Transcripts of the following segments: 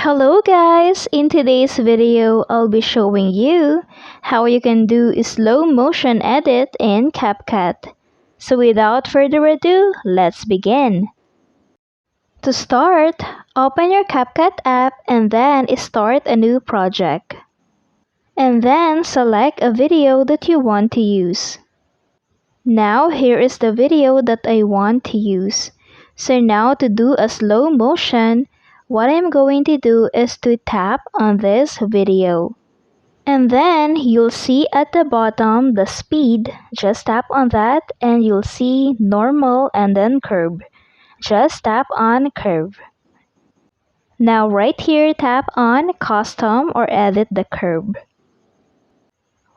Hello guys! In today's video, I'll be showing you how you can do a slow motion edit in CapCut. So without further ado, let's begin. To start, open your CapCut app and then start a new project. And then select a video that you want to use. Now here is the video that I want to use. So now to do a slow motion, what I'm going to do is to tap on this video. And then you'll see at the bottom the speed. Just tap on that and you'll see normal and then curve. Just tap on curve. Now right here tap on custom or edit the curve.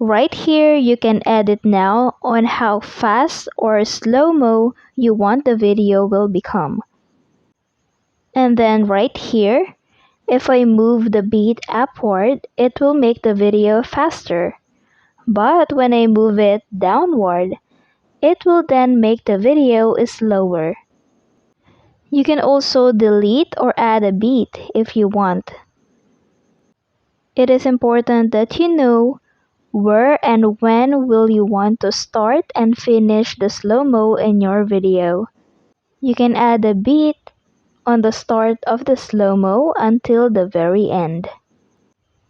Right here, you can edit now on how fast or slow-mo you want the video will become. And then right here, if I move the beat upward, it will make the video faster. But when I move it downward, it will then make the video slower. You can also delete or add a beat if you want. It is important that you know where and when will you want to start and finish the slow-mo in your video. You can add a beat on the start of the slow-mo until the very end.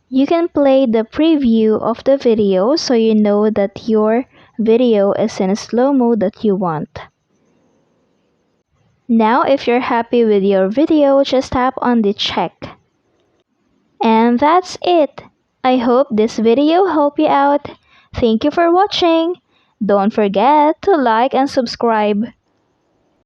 You can play the preview of the video so you know that your video is in slow-mo that you want. Now if you're happy with your video, just tap on the check. And that's it. I hope this video helped you out. Thank you for watching. Don't forget to like and subscribe.